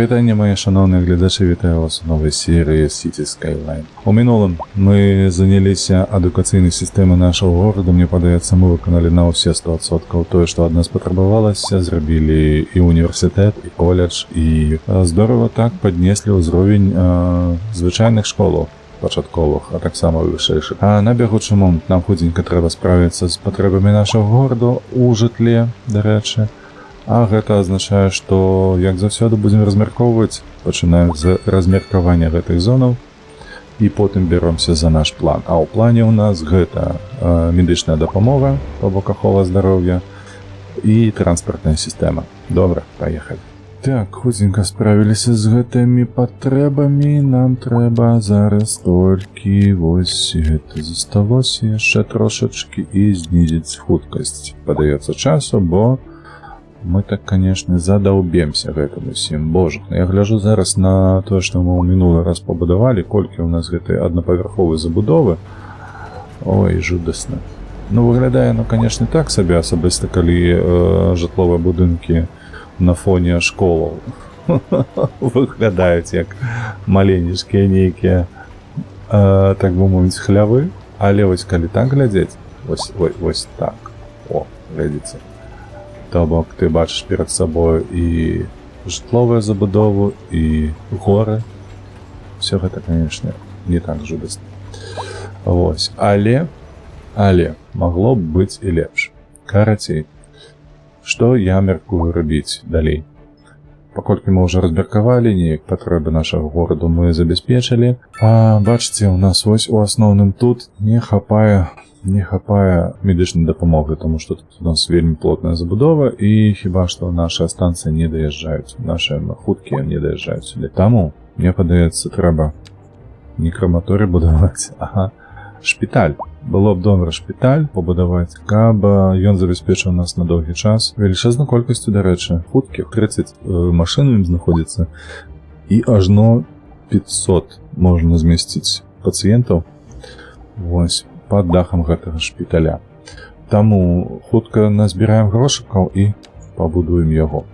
Прывітанне, мае шаноўныя гледачы, вітаю вас у новай серыі City Skyline. У мінулым мы заняліся адукацыйнай сістэмай нашага горада. Мне падаецца, мы выканалі на ўсе 100% тое, што ад нас патрабавалася. Зрабілі і універсітэт, і коледж, і здорава так паднеслі ўзровень звычайных школаў пачатковых, а таксама вышэйшых. А на бягучы момант нам худзенька трэба справіцца з патрэбамі нашага горада ў жытле, дарэчы. А гэта азначае, што, як заўсёды, будзем размяркоўваць, пачынаем з размеркавання гэтых зонаў і потым бяромся за наш план. А ў плане ў нас гэта медычная дапамога па бок аховы здароўя і транспартная сістэма. Добра, паехалі. Так, худзенька справіліся з гэтымі патрэбамі. Нам трэба зараз толькі вось гэта засталося яшчэ трошачкі і знізіць хуткасць. Падаецца часу, бо мы так, конечно, задаўбемся гэтым усім. Боже, я гляжу зараз на тое, што мы ў мінулы раз пабудавалі, колькі ў нас гэтай аднапавярховай забудовы. Ой, жудасна. Ну, выглядае, конечно, так сабе, асабіста, калі жытловыя будынкі на фоне школаў выглядаюць як маленечкія нейкія, так бы мовіць, хлявы. Але вось калі так глядзець, вось так, о, глядзіце. То бок ты бачыш перад сабою і жытловую забудову, і горы. Все гэта, конечно, не так жудасна. Вось. Але магло б быць і лепш. Карацей, што я мяркую рабіць далей? Паколькі мы ўжо размеркавалі, неяк патрэбы нашага гораду мы забяспечылі. А бачыце, у нас вось у асноўным тут не хапае медычнай дапамогі, тому што тут у нас вельмі плотная забудова, і хіба што наша станцыя не даязджаюць, нашыя хуткія не даязджаюць сюды. Таму, мне падаецца, трэба не краматорый будаваць, а шпіталь. Было б добра шпіталь пабудаваць, каб ён забяспечыў нас на доўгі час велічэзнай колькасцю, дарэчы, хуткіх. 30 машын ім знаходзіцца, і ажно 500 можна змесціць пацыентаў. Вось. Пад дахам гэтага шпіталя. Таму хутка назбіраем грошыкаў і пабудуем яго.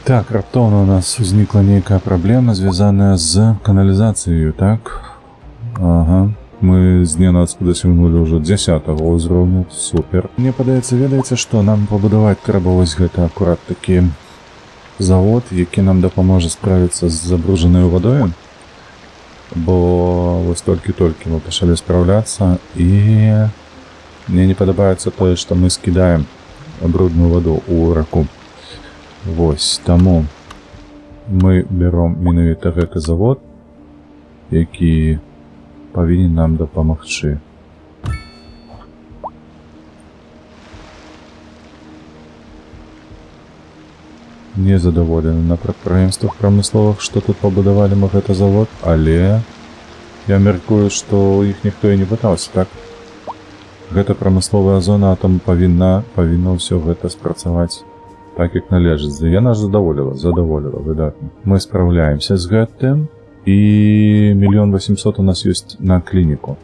Так, раптоўна у нас узнікла нейкая праблема, звязаная з каналізацыяй, так? Ага. Мы з ненацку дасягнулі ўжо 10-го ўзроўню. Супер. Мне падаецца, ведаеце што? Нам пабудаваць трэба вось гэта акурат такі завод, які нам дапаможа справіцца з забруджанай вадою. Бо вось толькі-толькі мы пачалі спраўляцца, і мне не падабаецца тое, што мы скідаем брудную ваду ў раку. Вось, таму мы бяром менавіта гэты завод, які павінен нам дапамагчы. Не задаволены на прадпрыемствах прамысловых, што тут пабудавалі мы гэты завод, але я мяркую, што іх ніхто і не пытаўся, так? Гэта прамысловая зона, а там павінна ўсё гэта спрацаваць так, як належыць. Яна задаволіла, выдатна. Мы спраўляемся з гэтым, і 1 800 000 у нас ёсць на клініку.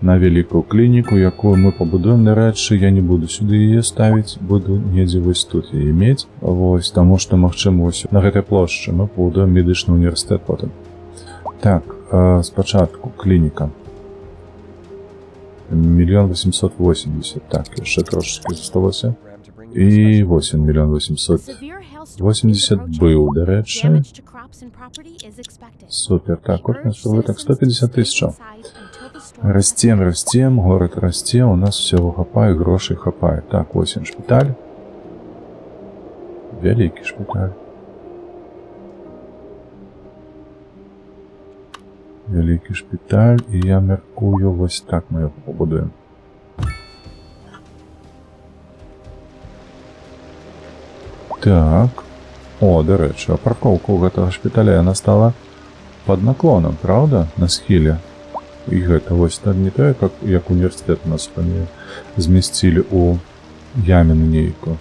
На вялікую клініку, якую мы пабудуем, дарэчы, я не буду сюды яе ставіць, буду недзе вось тут яе мець. Вось, таму што, магчыма, вось на гэтай плошчы мы пабудуем медычны універсітэт потым. Так, спачатку клініка. 1 880 000. Так, ще трошечки зосталося. І 8 880 000 бив, до речі. Супер. Так, от наш прибуток 150 000. Растем, город расте, у нас всього хапає, грошей хапає. Так, ось він шпиталь. Великий шпиталь. Великий шпиталь, і я міркую, ось так ми його побудуємо. Так. О, до речі, а парковка у гэтага шпіталя яна стала пад наклоном, правда? На схілі. І гэта вось так не тое, як універсітэт у нас змясцілі у яміну нейку.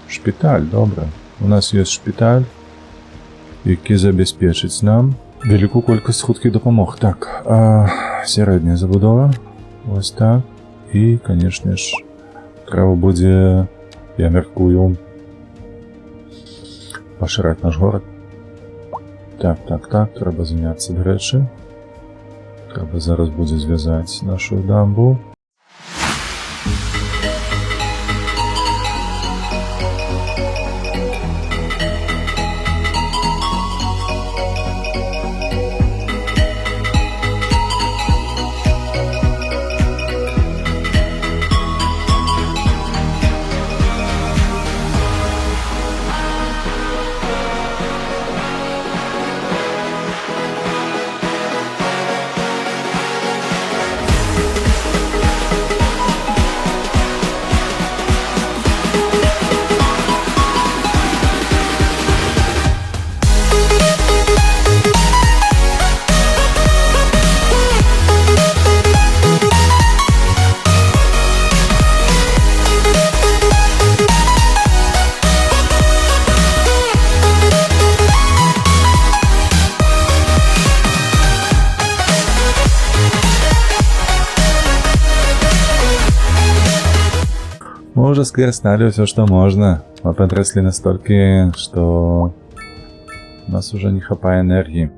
Шпіталь, добра. У нас ёсць шпіталь, які забяспечыць нам вялікую колькасць хуткіх дапамог. Так, сярэдняя забудова. Вось так. І, канешне ж, трэба будзе, я мяркую, пашыраць наш горад. Так, трэба заняцца, да рэчы. Трэба зараз будзе звязаць нашу дамбу. Мы уже скверстали все, что можно. Мы подросли настолько, что у нас уже не хапае энергии.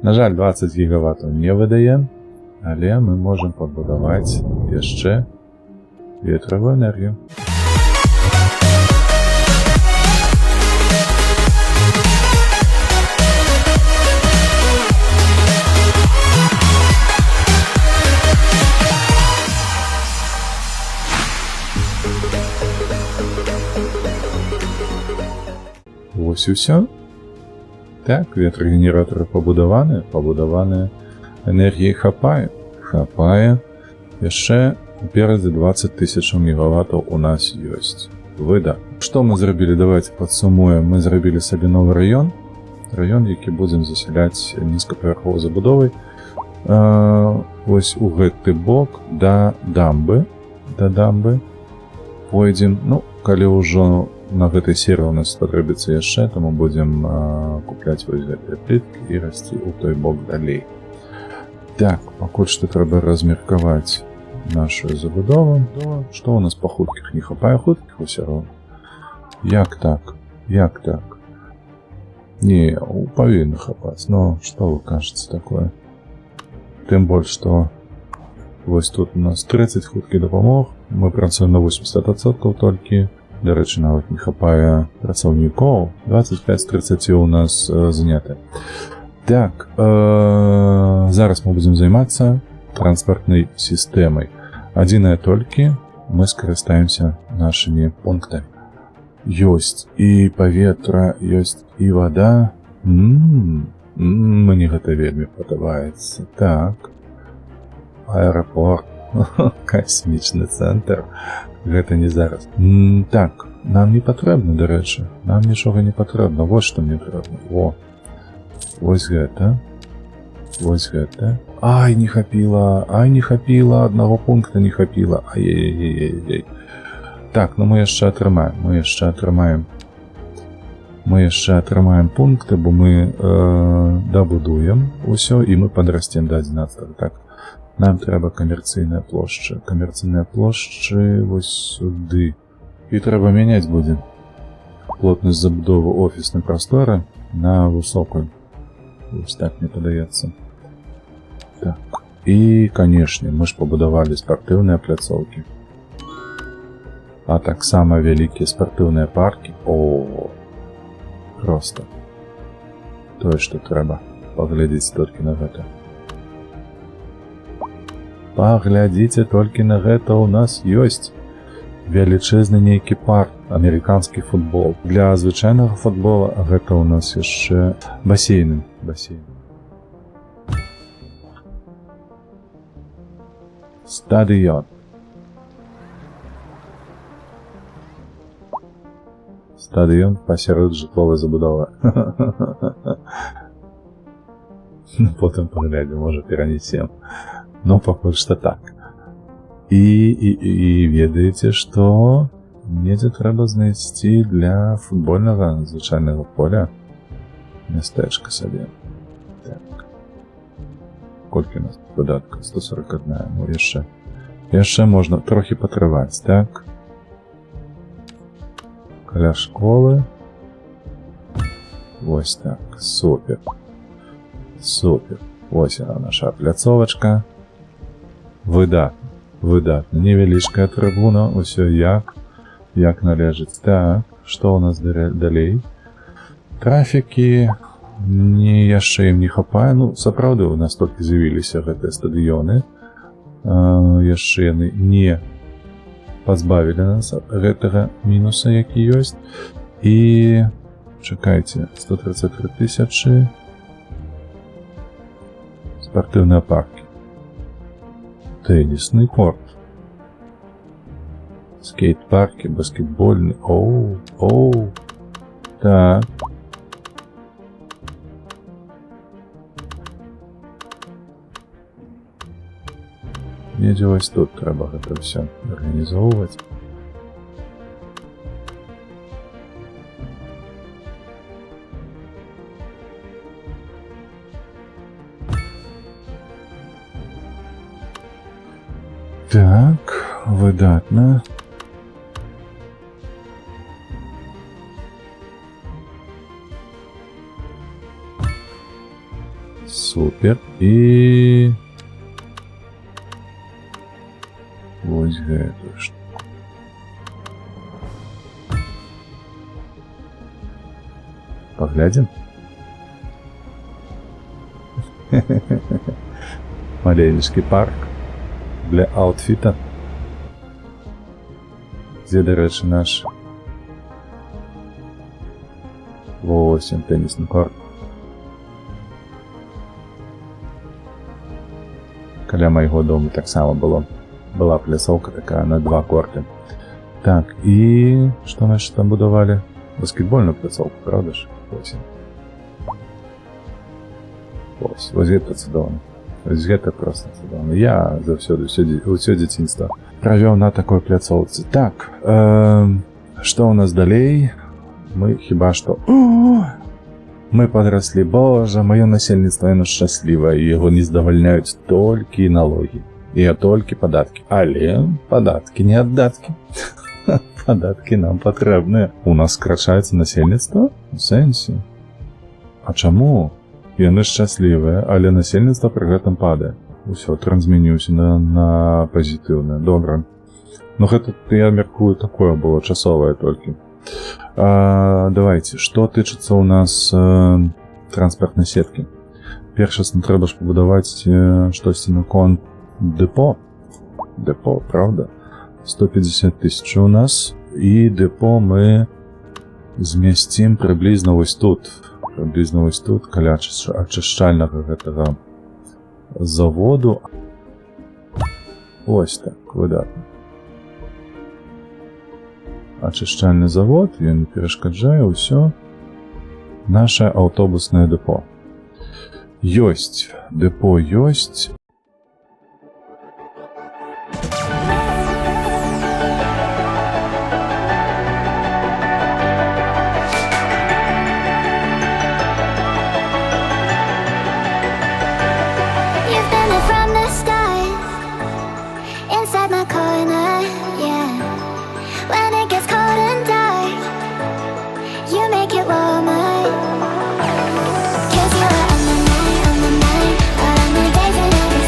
На жаль, 20 гигаваттов не выдаем, але мы можем побудовать еще ветровую энергию. Ось і все. Так, ветрогенераторы побудованы. Энергии хапае. Яшчэ упереди 20 000 мегаваттов у нас есть. Выдатна. Что мы зрабілі? Давайте подсумуем. Мы зрабілі сабе новый район. Район, які будем заселять нізкапавярховай забудовай. Ось у гэты бок да дамбы. Пойдем. Ну, калі ўжо на гэтай серыі у нас спатрэбіцца яшчэ, то мы будзем купляць вось гэтыя пліткі і расці ў той бок далей. Так, пакуль што трэба размеркаваць нашу забудову. Што у нас па хуткіх? Не хапае хуткіх усё роўна. Як так? Не, павінна хапаць. Но што вы кажаце такое? Тым больш, што вось тут у нас 30 хуткіх дапамог. Мы працуем на 80% толькі. До речі, навіть не хапає працівників. 25-30 у нас заняты. Так, зараз ми будемо займатися транспортною системою. Адзінае толькі мы скарыстаемся нашими пунктами. Ёсць і паветра, ёсць і вода. Мне гэта вельмі падабаецца. Так, аэропорт, космічны цэнтр. Гэта не зараз. Так, нам не патрэбна, да рэчы. Нам нічога не патрэбна. Вот што мне трэбна. Вось гэта. Ай, не хапіла. Аднаго пункта не хапіла. Ай-яй-яй-яй. Так, ну мы яшчэ атрымаем. Мы яшчэ атрымаем пункты, бо мы дабудуем усё, і мы падрастем да 11. Так. Нам трэба камерцыйныя плошчы. Камерцыйныя плошчы вось сюды. І трэба мяняць будзе плотнасць забудовы офіснай прасторы на высокую. Вось так мне падаецца. Так, І, канешне, мы ж пабудавалі спартыўныя пляцоўкі. А таксама вялікія спартыўныя паркі. О, проста. Тое, што трэба. Паглядзець толькі на гэта. Паглядзіце толькі на гэта, у нас ёсць велічэзны нейкі парк, амерыканскі футбол. Для звычайнага футбола гэта ў нас яшчэ басейны. Стадыён. Стадыён пасярод жытловай забудовы. Потым паглядзім, можа перанесем. Но пакуль што так. І ведаеце, што недзе трэба знайсці для футбольнага звычайнага поля мястэчка сабе. Так. Колькі у нас выдаткаў? 141. Ну, яшчэ можна трохі патрываць, так? Каля школы. Вось так. Супер. Вось яна, наша пляцовачка. Выдатна. Невялічкая трыбуна, усё як належыць. Так, што ў нас далей? Трафікі яшчэ ім не хапае. Ну, сапраўды, у нас толькі з'явіліся гэтыя стадыёны. Яшчэ яны не пазбавілі нас гэтага мінуса, які ёсць. І, чакайце, 133 000 спартыўныя паркі. Теннисный корт. Скейт-парки, баскетбольный. Оу. Так. Недзе вось тут трэба гэта ўсё арганізоўваць. Так, выдатна. Супер. І вось гэтую штуку. Паглядзім. Маленечкі парк для аутфіта. Дзе, дарэчы, наш вось ён, теннисны корт. Каля майго дому таксама была пляцоўка такая на 2 корты. Так, і што мы там будавалі? Баскетбольную пляцоўку, правда ж? Вось гэта цудоўна. Вось гэта проста цудоўна. Я заўсёды ўсё дзяцінства правёў на такой пляцоўцы. Так, што ў нас далей? Мы хіба што... Мы падраслі, божа, маё насельніцтва, яно шчаслівае, і яго не здавальняюць толькі налогі. І толькі падаткі. Але падаткі не аддаткі. Падаткі нам патрэбныя. У нас скрачаецца насельніцтва? У сэнсе. А чаму? Яны шчаслівыя, але насельніцтва пры гэтым падае. Усё, тренд змяніўся на пазітыўнае. Добра. Ну гэта, я мяркую, такое было часовае толькі. Давайте, што тычыцца ў нас транспартнай сеткі. Першасна трэба ж пабудаваць штосьці наконт дэпо. Дэпо, правда? 150 000 у нас. І дэпо мы змясцім прыблізна вось тут. Каля ачышчальнага гэтага заводу. Ось так, выдатна. Ачышчальны завод, ён не перашкаджае, ўсё. Наше аўтобуснае дэпо. Ёсць, дэпо ёсць. Cause you're on my mind, all of my days and every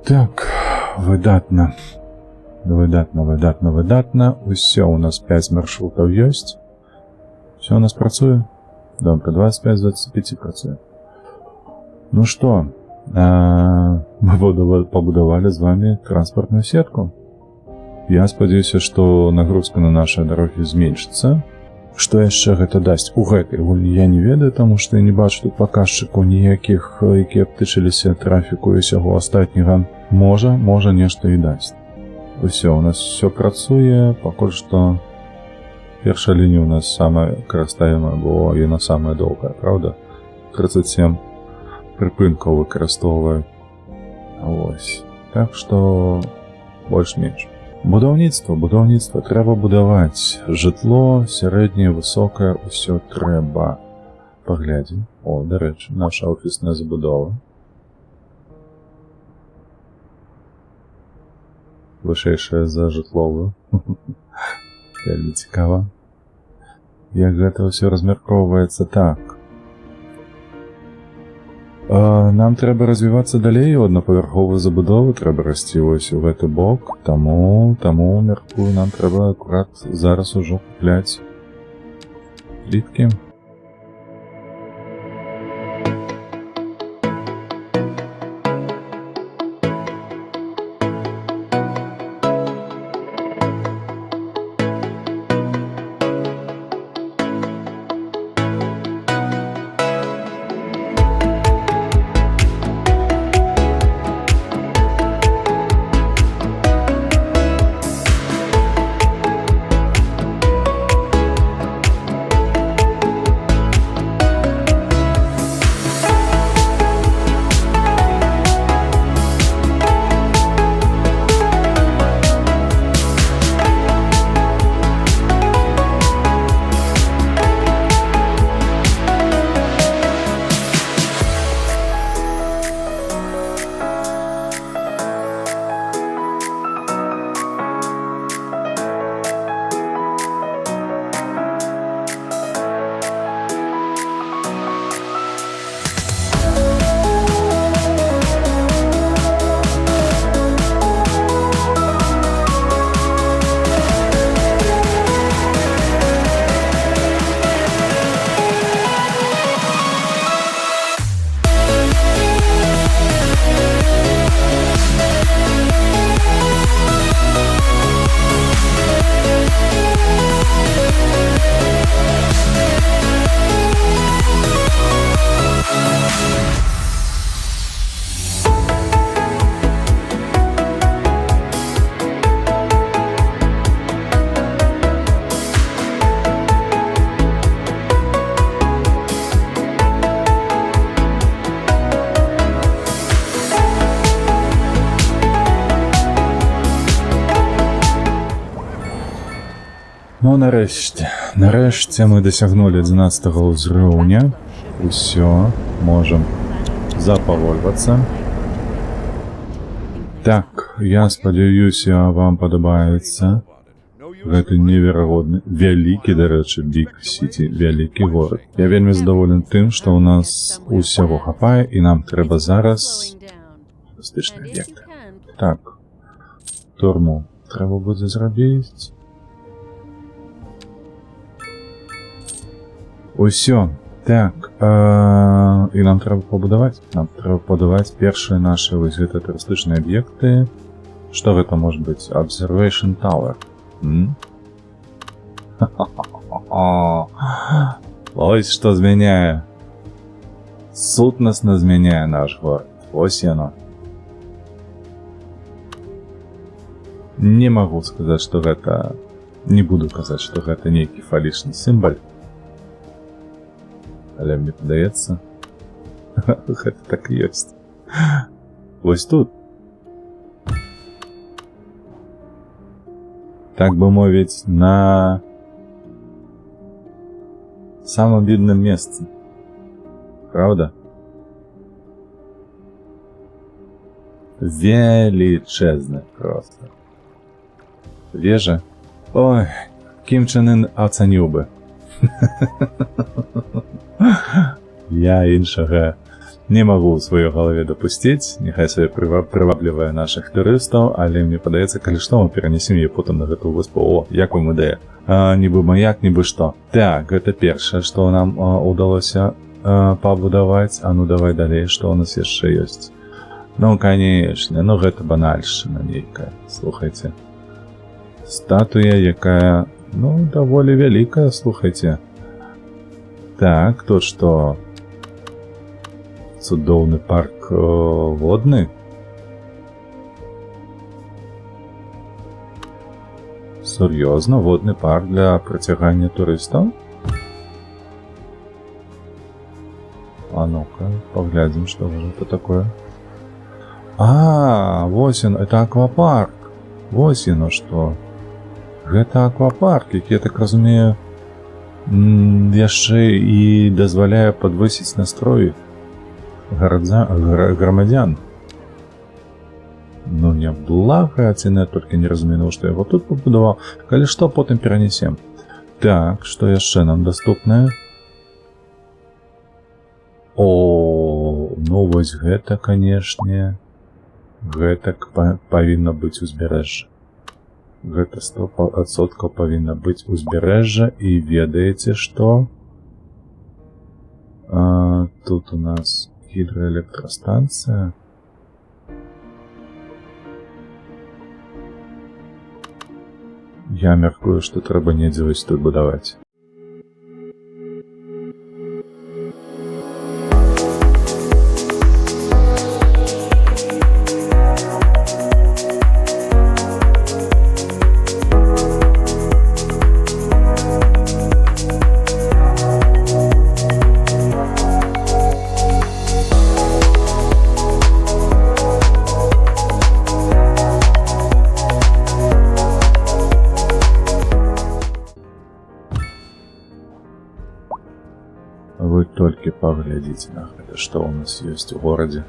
Так, выдатна. Выдатна. Усё, у нас 5 маршрутов есть. Все у нас працуе. Добре, 25 з 25 працуе. Ну что, мы побудовали с вами транспортную сетку. Я спадзяюся, что нагрузка на наши дороги зменшится. Что яшчэ гэта дасць у гэтай гульні, я не ведаю, таму што я не бачу тут паказчыкаў ніякіх, якія б тычыліся трафіку і ўсяго астатняга. Можа нешта і дасць. Усё, у нас все працуе, пакуль што першая лінія у нас самая карыстаемая, бо яна самая доўгая, правда? 37 прыпынкаў выкарыстоўвае. Вось. Так што больш-менш. Будаўніцтва. Трэба будаваць. Жытло, сярэдняе, высокае, усё трэба. Паглядзім. О, дарэчы, наша офісная забудова. Вышэйшая за жытловую. Вельмі цікава. Як гэта ўсё размяркоўваецца так. Нам трэба развівацца далей, у аднапавярховай забудовы трэба расці вось у гэты бок, таму мяркую, нам трэба акурат зараз ужо купляць пліткі. Ну, нарэшце мы дасягнули 11 ўзроўня. Усё, можам запавольвацца. Так, я спадзяюся, вам падабаецца гэты неверагодны, вялікі, дарэчы, Бік-Сіці, вялікі горад. Я вельмі задаволен тым, што ў нас усяго хапае, і нам трэба зараз турыстычны аб'ект. Так, турму трэба будзе зрабіць. Усё, так, і нам трэба пабудаваць. Нам трэба пабудаваць першыя нашы вось гэтыя турыстычныя аб'екты. Што гэта можа быць? Observation Tower. Ось што змяняе. Сутнасна змяняе наш горад. Ось яно. Не магу сказаць, што гэта... Не буду казаць, што гэта нейкі фалічны сімвал. Але мне падаецца, гэта так і ёсць. Вось тут. Так бы мовіць, на самым відным месцы. Правда? Величезна просто. Вежа. Ой, Кім Чен Ын ацаніў бы. Я іншага Не магу ў сваёй галаве дапусціць, няхай сабе прываблівае нашых турыстаў, але мне падаецца, калі што мы перанесем яе потым на гэтую выспу. О, як вам ідэя? Нібы маяк, нібы што. Так, гэта першае, што нам удалося пабудаваць. А ну давай далей, што ў нас яшчэ ёсць. Ну, канечне, ну гэта банальшчына нейкая. Слухайце. Статуя, якая, ну, даволі вялікая, слухайце. Так, тут што? Цудоўны парк водны. Сур'ёзна, водны парк для прыцягання турыстаў? А ну-ка, паглядзім, што гэта такое. А, вось ён, это аквапарк. Вось яно што. Гэта аквапарк, які, я так разумею, яшчэ і дазваляе падвысіць настрой грамадзян. Ну, не блага, ціна, толькі не разумею, што я яго тут пабудаваў. Калі што, потым перанесем. Так, што яшчэ нам даступнае? О, ну вось гэта, канешне, гэта павінна быць узбярэжжа. Гэта 100% павінна быць узбярэжжа, і ведаеце, што? Тут у нас гідраэлектрастанцыя. Я мяркую, што трэба недзе вось тут будаваць. Вы толькі паглядзіце на гэта, што ў нас ёсць у горадзе.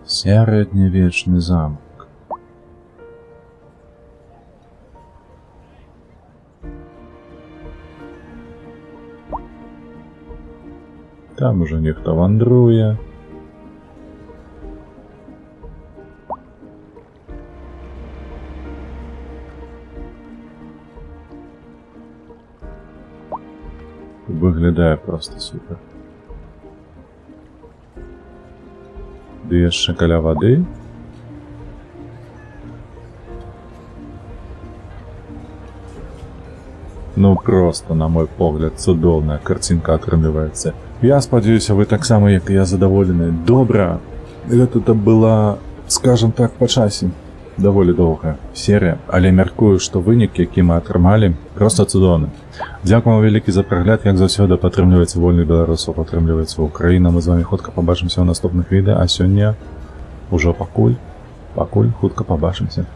Сярэднявечны замак. Там ужо нехта вандруе. Выглядае проста супер. Ды яшчэ каля вады. Ну проста, на мой погляд, цудоўная карцінка атрымліваецца. Я спадзяюся, вы таксама, як і я, задаволены. Добра, гэта была, скажем так, па часе даволі доўгая серія, але мяркую, што вынік, які мы атрымалі, проста цудоўны. Дзякуй вам вялікі за прагляд, як заўсёды падтрымлівайце вольных беларусаў, падтрымлівайце Украіну. Мы з вамі хутка пабачымся ў наступных відэа, а сёння ўжо пакуль хутка пабачымся.